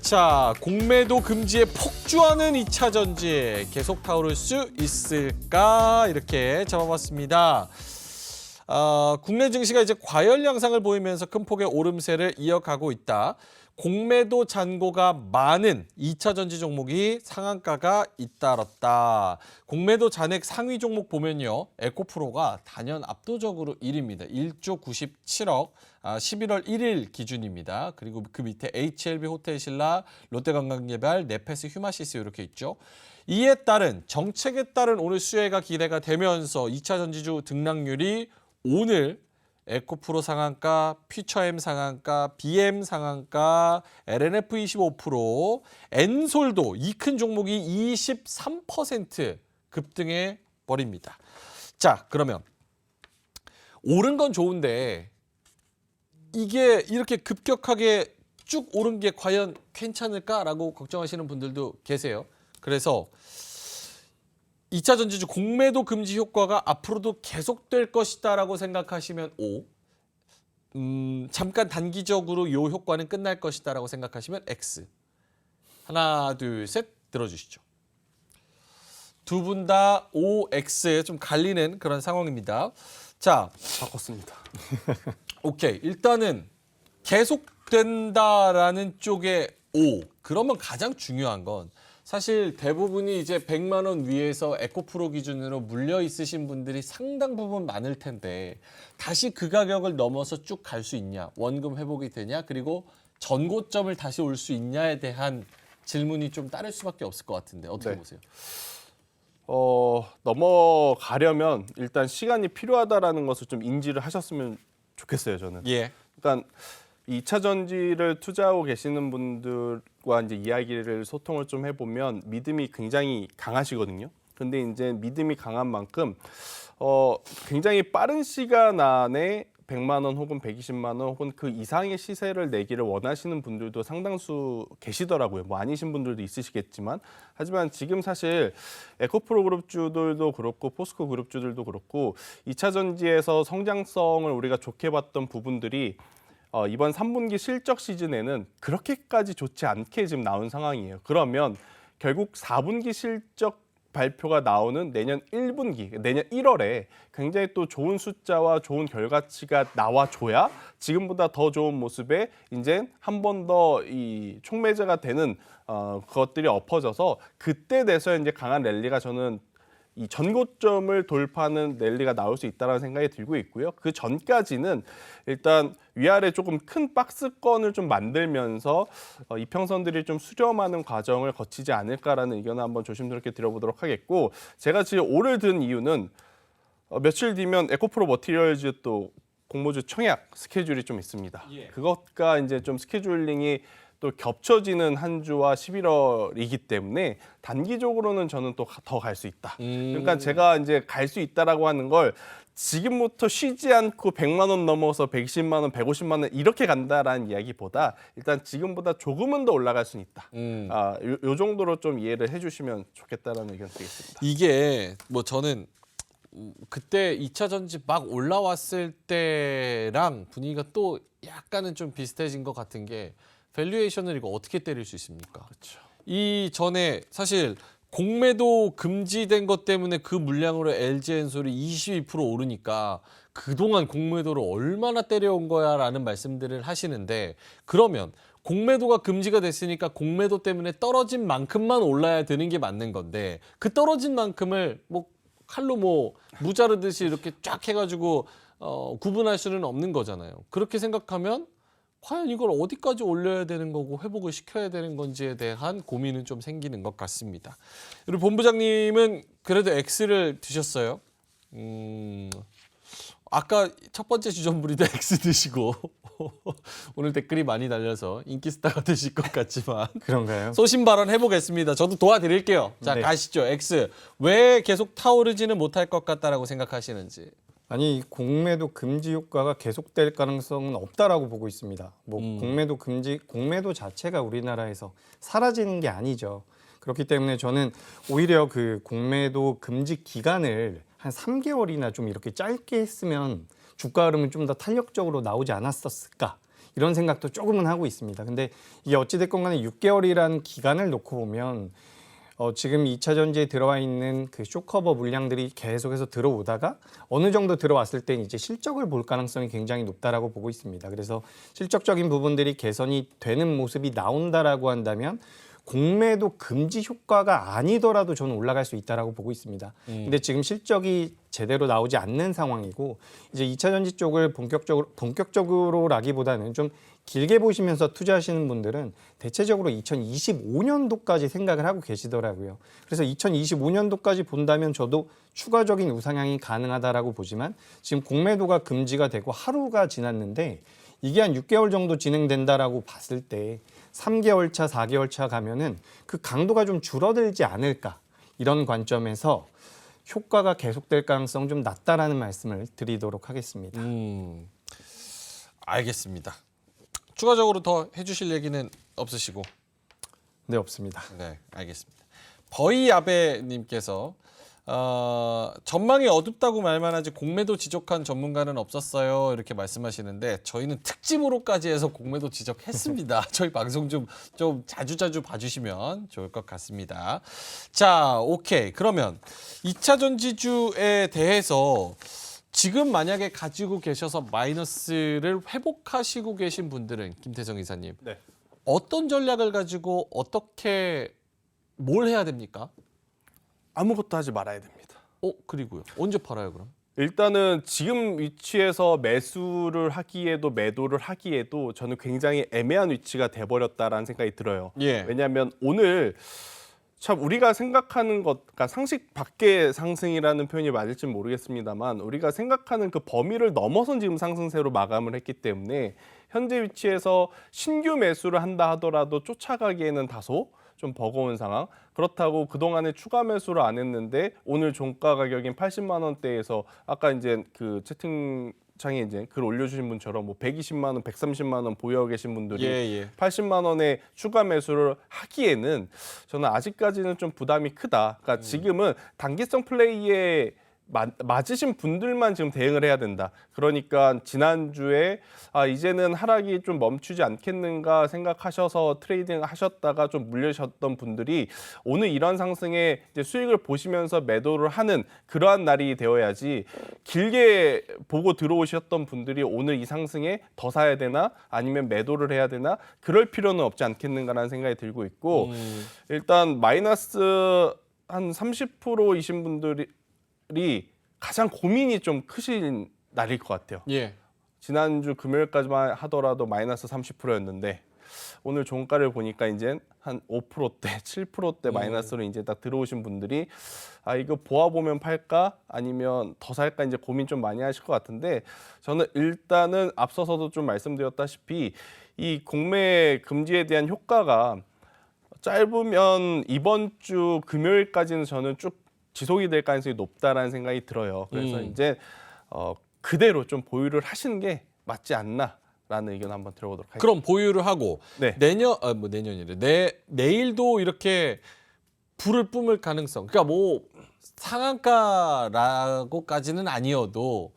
자, 공매도 금지에 폭주하는 2차 전지 계속 타오를 수 있을까? 이렇게 잡아봤습니다. 국내 증시가 이제 과열 양상을 보이면서 큰 폭의 오름세를 이어가고 있다. 공매도 잔고가 많은 2차 전지 종목이 상한가가 잇따랐다. 공매도 잔액 상위 종목 보면요. 에코프로가 단연 압도적으로 1위입니다. 1조 97억, 11월 1일 기준입니다. 그리고 그 밑에 HLB 호텔신라, 롯데관광개발, 네페스, 휴마시스 이렇게 있죠. 이에 따른 정책에 따른 오늘 수혜가 기대가 되면서 2차 전지주 등락률이 오늘 에코프로 상한가, 퓨처엠 상한가, BM 상한가, LNF 25%, 엔솔도 이 큰 종목이 23% 급등해 버립니다. 자, 그러면 오른 건 좋은데 이게 이렇게 급격하게 쭉 오른 게 과연 괜찮을까라고 걱정하시는 분들도 계세요. 그래서 2차 전지주 공매도 금지 효과가 앞으로도 계속될 것이다라고 생각하시면 O, 잠깐 단기적으로 이 효과는 끝날 것이다라고 생각하시면 X. 하나, 둘, 셋 들어주시죠. 두 분 다 O, X 좀 갈리는 그런 상황입니다. 자, 바꿨습니다. 오케이. 일단은 계속된다라는 쪽에 O. 그러면 가장 중요한 건 사실 대부분이 이제 100만 원 위에서 에코프로 기준으로 물려 있으신 분들이 상당 부분 많을 텐데 다시 그 가격을 넘어서 쭉 갈 수 있냐, 원금 회복이 되냐, 그리고 전고점을 다시 올 수 있냐에 대한 질문이 좀 따를 수밖에 없을 것 같은데 어떻게 네. 보세요? 넘어가려면 일단 시간이 필요하다라는 것을 좀 인지를 하셨으면 좋겠어요, 저는. 예. 그러니까 2차 전지를 투자하고 계시는 분들과 이제 이야기를 소통을 좀 해보면 믿음이 굉장히 강하시거든요. 근데 이제 믿음이 강한 만큼 굉장히 빠른 시간 안에 100만 원 혹은 120만 원 혹은 그 이상의 시세를 내기를 원하시는 분들도 상당수 계시더라고요. 뭐 아니신 분들도 있으시겠지만 하지만 지금 사실 에코프로 그룹주들도 그렇고 포스코 그룹주들도 그렇고 2차 전지에서 성장성을 우리가 좋게 봤던 부분들이 이번 3분기 실적 시즌에는 그렇게까지 좋지 않게 지금 나온 상황이에요. 그러면 결국 4분기 실적 발표가 나오는 내년 1분기, 내년 1월에 굉장히 또 좋은 숫자와 좋은 결과치가 나와줘야 지금보다 더 좋은 모습에 이제 한 번 더 이 촉매제가 되는 것들이 엎어져서 그때 돼서 이제 강한 랠리가 저는 이 전고점을 돌파하는 랠리가 나올 수 있다는 생각이 들고 있고요. 그 전까지는 일단 위아래 조금 큰 박스권을 좀 만들면서 이평선들이 좀 수렴하는 과정을 거치지 않을까라는 의견을 한번 조심스럽게 드려보도록 하겠고 제가 지금 오를 든 이유는 며칠 뒤면 에코프로 머티리얼즈 또 공모주 청약 스케줄이 좀 있습니다. 예. 그것과 이제 좀 스케줄링이 또 겹쳐지는 한 주와 11월이기 때문에 단기적으로는 저는 또 더 갈 수 있다. 그러니까 제가 이제 갈 수 있다라고 하는 걸 지금부터 쉬지 않고 100만 원 넘어서 120만 원, 150만 원 이렇게 간다라는 이야기보다 일단 지금보다 조금은 더 올라갈 수는 있다. 요 정도로 좀 이해를 해주시면 좋겠다라는 의견 드리겠습니다. 이게 뭐 저는 그때 2차 전지 막 올라왔을 때랑 분위기가 또 약간은 좀 비슷해진 것 같은 게 밸류에이션을 이거 어떻게 때릴 수 있습니까? 그렇죠. 이 전에 사실 공매도 금지된 것 때문에 그 물량으로 LG엔솔이 22% 오르니까 그동안 공매도를 얼마나 때려온 거야라는 말씀들을 하시는데 그러면 공매도가 금지가 됐으니까 공매도 때문에 떨어진 만큼만 올라야 되는 게 맞는 건데 그 떨어진 만큼을 뭐 칼로 뭐 무자르듯이 이렇게 쫙 해가지고 구분할 수는 없는 거잖아요. 그렇게 생각하면 과연 이걸 어디까지 올려야 되는 거고 회복을 시켜야 되는 건지에 대한 고민은 좀 생기는 것 같습니다. 우리 본부장님은 그래도 X를 드셨어요. 아까 첫 번째 주전부리도 X 드시고 오늘 댓글이 많이 달려서 인기 스타가 되실 것 같지만 그런가요? 소신 발언 해보겠습니다. 저도 도와드릴게요. 자, 네. 가시죠. X. 왜 계속 타오르지는 못할 것 같다라고 생각하시는지. 아니 공매도 금지 효과가 계속될 가능성은 없다라고 보고 있습니다. 뭐 공매도 금지, 공매도 자체가 우리나라에서 사라지는 게 아니죠. 그렇기 때문에 저는 오히려 그 공매도 금지 기간을 한 3개월이나 좀 이렇게 짧게 했으면 주가 흐름은 좀 더 탄력적으로 나오지 않았었을까 이런 생각도 조금은 하고 있습니다. 근데 이게 어찌됐건 간에 6개월이라는 기간을 놓고 보면 지금 2차 전지에 들어와 있는 그 쇼커버 물량들이 계속해서 들어오다가 어느 정도 들어왔을 때 이제 실적을 볼 가능성이 굉장히 높다라고 보고 있습니다. 그래서 실적적인 부분들이 개선이 되는 모습이 나온다라고 한다면 공매도 금지 효과가 아니더라도 저는 올라갈 수 있다라고 보고 있습니다. 근데 지금 실적이 제대로 나오지 않는 상황이고 이제 2차 전지 쪽을 본격적으로라기보다는 좀 길게 보시면서 투자하시는 분들은 대체적으로 2025년도까지 생각을 하고 계시더라고요. 그래서 2025년도까지 본다면 저도 추가적인 우상향이 가능하다라고 보지만 지금 공매도가 금지가 되고 하루가 지났는데 이게 한 6개월 정도 진행된다라고 봤을 때 3개월 차, 4개월 차 가면은 그 강도가 좀 줄어들지 않을까 이런 관점에서 효과가 계속될 가능성 좀 낮다라는 말씀을 드리도록 하겠습니다. 알겠습니다. 추가적으로 더 해주실 얘기는 없으시고? 네, 없습니다. 네, 알겠습니다. 버이아베님께서 전망이 어둡다고 말만 하지 공매도 지적한 전문가는 없었어요. 이렇게 말씀하시는데 저희는 특집으로까지 해서 공매도 지적했습니다. 저희 방송 좀 자주 봐주시면 좋을 것 같습니다. 자, 오케이. 그러면 2차 전지주에 대해서 지금 만약에 가지고 계셔서 마이너스를 회복하시고 계신 분들은 김태성 이사님 네. 어떤 전략을 가지고 어떻게 뭘 해야 됩니까? 아무것도 하지 말아야 됩니다. 그리고요. 언제 팔아요, 그럼? 일단은 지금 위치에서 매수를 하기에도 매도를 하기에도 저는 굉장히 애매한 위치가 돼버렸다라는 생각이 들어요. 예. 왜냐하면 오늘 참 우리가 생각하는 것, 그러니까 상식 밖의 상승이라는 표현이 맞을지 모르겠습니다만 우리가 생각하는 그 범위를 넘어선 지금 상승세로 마감을 했기 때문에 현재 위치에서 신규 매수를 한다 하더라도 쫓아가기에는 다소 좀 버거운 상황. 그렇다고 그동안에 추가 매수를 안 했는데 오늘 종가 가격인 80만 원대에서 아까 이제 그 채팅창에 이제 글 올려주신 분처럼 뭐 120만 원, 130만 원 보유하고 계신 분들이 80만 원에 추가 매수를 하기에는 저는 아직까지는 좀 부담이 크다. 그러니까 지금은 단기성 플레이에 맞으신 분들만 지금 대응을 해야 된다. 그러니까 지난주에 이제는 하락이 좀 멈추지 않겠는가 생각하셔서 트레이딩 하셨다가 좀 물려셨던 분들이 오늘 이런 상승에 이제 수익을 보시면서 매도를 하는 그러한 날이 되어야지 길게 보고 들어오셨던 분들이 오늘 이 상승에 더 사야 되나 아니면 매도를 해야 되나 그럴 필요는 없지 않겠는가라는 생각이 들고 있고 일단 마이너스 한 30%이신 분들이 가장 고민이 좀 크신 날일 것 같아요. 예. 지난주 금요일까지만 하더라도 마이너스 30%였는데 오늘 종가를 보니까 이제 한 5%대, 7%대 마이너스로 이제 딱 들어오신 분들이 이거 보아 보면 팔까 아니면 더 살까 이제 고민 좀 많이 하실 것 같은데 저는 일단은 앞서서도 좀 말씀드렸다시피 이 공매 금지에 대한 효과가 짧으면 이번 주 금요일까지는 저는 쭉 지속이 될 가능성이 높다라는 생각이 들어요. 그래서 이제 그대로 좀 보유를 하시는 게 맞지 않나라는 의견 한번 들어보도록 하겠습니다. 그럼 보유를 하고 네. 내년이래. 내일도 이렇게 불을 뿜을 가능성. 그러니까 뭐 상한가라고까지는 아니어도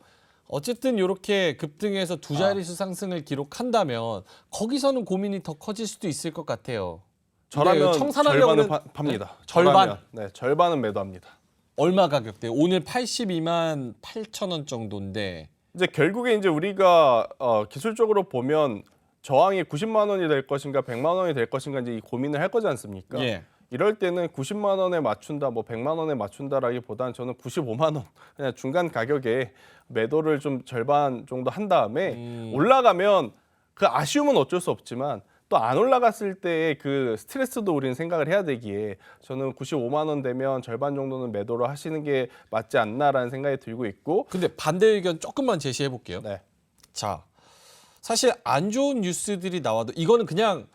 어쨌든 이렇게 급등해서 두 자릿수 상승을 기록한다면 거기서는 고민이 더 커질 수도 있을 것 같아요. 저라면 청산하려고는 절반은 팝니다. 네? 절반? 저라면, 네, 절반은 매도합니다. 얼마 가격대? 오늘 82만 8천 원 정도인데 이제 결국에 이제 우리가 기술적으로 보면 저항이 90만 원이 될 것인가 100만 원이 될 것인가 이제 이 고민을 할 거지 않습니까? 예. 이럴 때는 90만 원에 맞춘다, 뭐 100만 원에 맞춘다라기보다는 저는 95만 원 그냥 중간 가격에 매도를 좀 절반 정도 한 다음에 올라가면 그 아쉬움은 어쩔 수 없지만 또 안 올라갔을 때의 그 스트레스도 우리는 생각을 해야 되기에 저는 95만 원 되면 절반 정도는 매도를 하시는 게 맞지 않나라는 생각이 들고 있고. 근데 반대 의견 조금만 제시해 볼게요. 네. 자, 사실 안 좋은 뉴스들이 나와도 이거는 그냥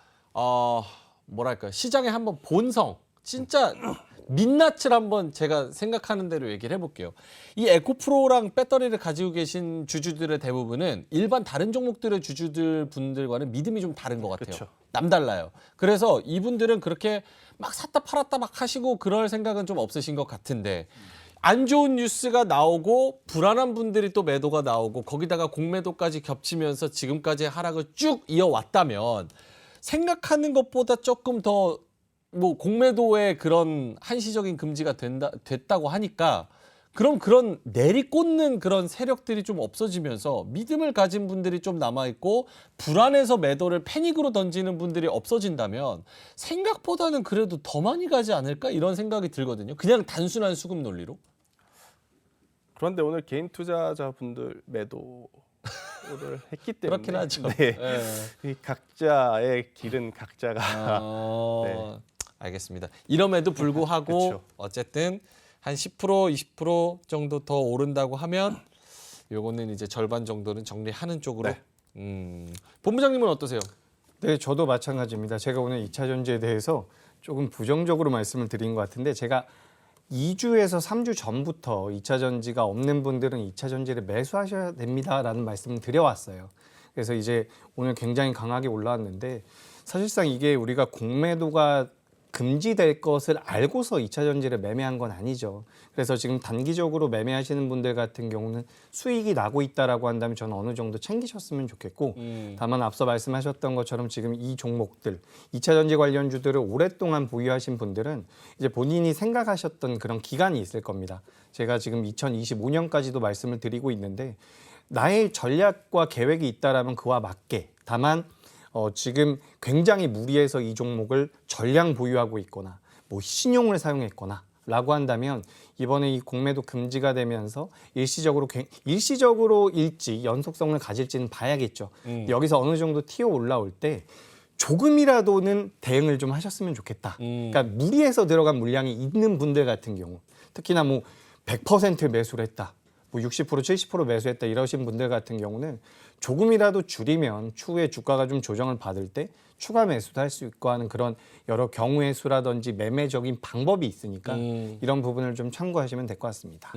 뭐랄까 시장의 한번 본성, 진짜 민낯을 한번 제가 생각하는 대로 얘기를 해볼게요. 이 에코프로랑 배터리를 가지고 계신 주주들의 대부분은 일반 다른 종목들의 주주들 분들과는 믿음이 좀 다른 것 같아요. 그쵸. 남달라요. 그래서 이분들은 그렇게 막 샀다 팔았다 막 하시고 그럴 생각은 좀 없으신 것 같은데 안 좋은 뉴스가 나오고 불안한 분들이 또 매도가 나오고 거기다가 공매도까지 겹치면서 지금까지 하락을 쭉 이어왔다면 생각하는 것보다 조금 더 뭐 공매도의 그런 한시적인 금지가 됐다고 하니까 그럼 그런 내리꽂는 그런 세력들이 좀 없어지면서 믿음을 가진 분들이 좀 남아있고 불안해서 매도를 패닉으로 던지는 분들이 없어진다면 생각보다는 그래도 더 많이 가지 않을까 이런 생각이 들거든요. 그냥 단순한 수급 논리로. 그런데 오늘 개인 투자자분들 매도를 했기 때문에 그렇긴 하죠. 네. 예. 이 각자의 길은 각자가 네. 알겠습니다. 이럼에도 불구하고 그쵸. 어쨌든 한 10% 20% 정도 더 오른다고 하면 요거는 이제 절반 정도는 정리하는 쪽으로. 네. 본부장님은 어떠세요? 네, 저도 마찬가지입니다. 제가 오늘 2차 전지에 대해서 조금 부정적으로 말씀을 드린 것 같은데 제가 2주에서 3주 전부터 2차 전지가 없는 분들은 2차 전지를 매수하셔야 됩니다라는 말씀을 드려왔어요. 그래서 이제 오늘 굉장히 강하게 올라왔는데 사실상 이게 우리가 공매도가 금지될 것을 알고서 2차 전지를 매매한 건 아니죠. 그래서 지금 단기적으로 매매하시는 분들 같은 경우는 수익이 나고 있다라고 한다면 저는 어느 정도 챙기셨으면 좋겠고 다만 앞서 말씀하셨던 것처럼 지금 이 종목들 2차 전지 관련주들을 오랫동안 보유하신 분들은 이제 본인이 생각하셨던 그런 기간이 있을 겁니다. 제가 지금 2025년까지도 말씀을 드리고 있는데 나의 전략과 계획이 있다라면 그와 맞게 다만 지금 굉장히 무리해서 이 종목을 전량 보유하고 있거나 뭐 신용을 사용했거나 라고 한다면 이번에 이 공매도 금지가 되면서 일시적으로일지 연속성을 가질지는 봐야겠죠. 여기서 어느 정도 튀어 올라올 때 조금이라도는 대응을 좀 하셨으면 좋겠다. 그러니까 무리해서 들어간 물량이 있는 분들 같은 경우 특히나 뭐 100% 매수를 했다. 뭐 60% 70% 매수했다 이러신 분들 같은 경우는 조금이라도 줄이면 추후에 주가가 좀 조정을 받을 때 추가 매수도 할 수 있고 하는 그런 여러 경우의 수라든지 매매적인 방법이 있으니까 이런 부분을 좀 참고하시면 될 것 같습니다.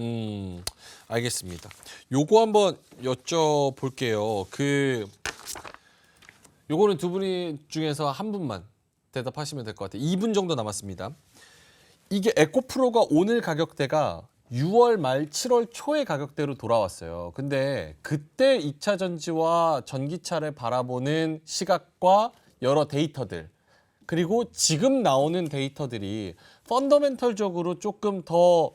알겠습니다. 요거 한번 여쭤볼게요. 요거는 두 분이 중에서 한 분만 대답하시면 될 것 같아요. 2분 정도 남았습니다. 이게 에코프로가 오늘 가격대가 6월 말 7월 초의 가격대로 돌아왔어요. 근데 그때 2차 전지와 전기차를 바라보는 시각과 여러 데이터들 그리고 지금 나오는 데이터들이 펀더멘털적으로 조금 더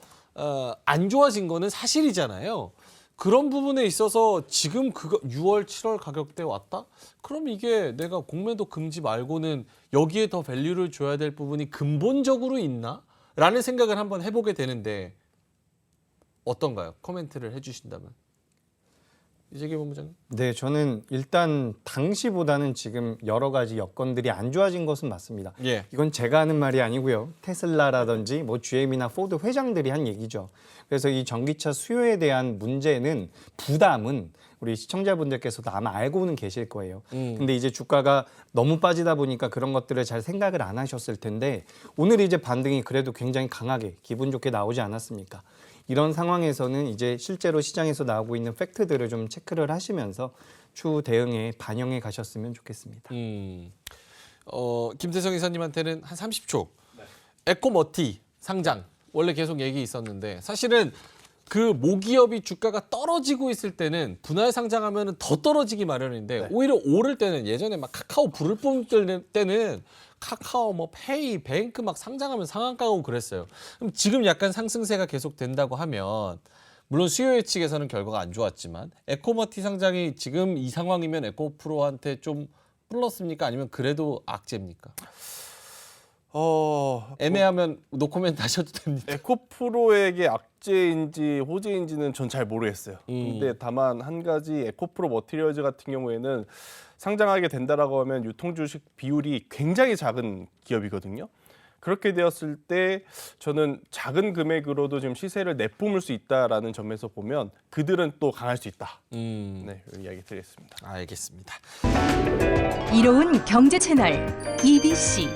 안 좋아진 거는 사실이잖아요. 그런 부분에 있어서 지금 그거 6월 7월 가격대 왔다? 그럼 이게 내가 공매도 금지 말고는 여기에 더 밸류를 줘야 될 부분이 근본적으로 있나? 라는 생각을 한번 해보게 되는데 어떤가요? 코멘트를 해주신다면. 이재기 본부장님. 네, 저는 일단 당시보다는 지금 여러 가지 여건들이 안 좋아진 것은 맞습니다. 예. 이건 제가 하는 말이 아니고요. 테슬라라든지 뭐 GM이나 포드 회장들이 한 얘기죠. 그래서 이 전기차 수요에 대한 문제는 부담은 우리 시청자분들께서도 아마 알고는 계실 거예요. 근데 이제 주가가 너무 빠지다 보니까 그런 것들을 잘 생각을 안 하셨을 텐데 오늘 이제 반등이 그래도 굉장히 강하게 기분 좋게 나오지 않았습니까? 이런 상황에서는 이제 실제로 시장에서 나오고 있는 팩트들을 좀 체크를 하시면서 추후 대응에 반영해 가셨으면 좋겠습니다. 김태성 이사님한테는 한 30초. 에코머티 상장 원래 계속 얘기 있었는데 사실은 그 모기업이 주가가 떨어지고 있을 때는 분할 상장하면 더 떨어지기 마련인데 오히려 오를 때는 예전에 막 카카오 불을 뿜을 때는 카카오 뭐 페이 뱅크 막 상장하면 상한가 오고 그랬어요. 그럼 지금 약간 상승세가 계속 된다고 하면 물론 수요 예측에서는 결과가 안 좋았지만 에코머티 상장이 지금 이 상황이면 에코프로한테 좀 플러스입니까? 아니면 그래도 악재입니까? 애매하면 노코멘트 하셔도 됩니다. 에코프로에게 악재인지 호재인지는 전 잘 모르겠어요. 근데 다만 한 가지 에코프로 머티리얼즈 같은 경우에는 상장하게 된다라고 하면 유통주식 비율이 굉장히 작은 기업이거든요. 그렇게 되었을 때 저는 작은 금액으로도 지금 시세를 내뿜을 수 있다라는 점에서 보면 그들은 또 강할 수 있다. 네, 이야기 드리겠습니다. 알겠습니다. 이로운 경제 채널 EBC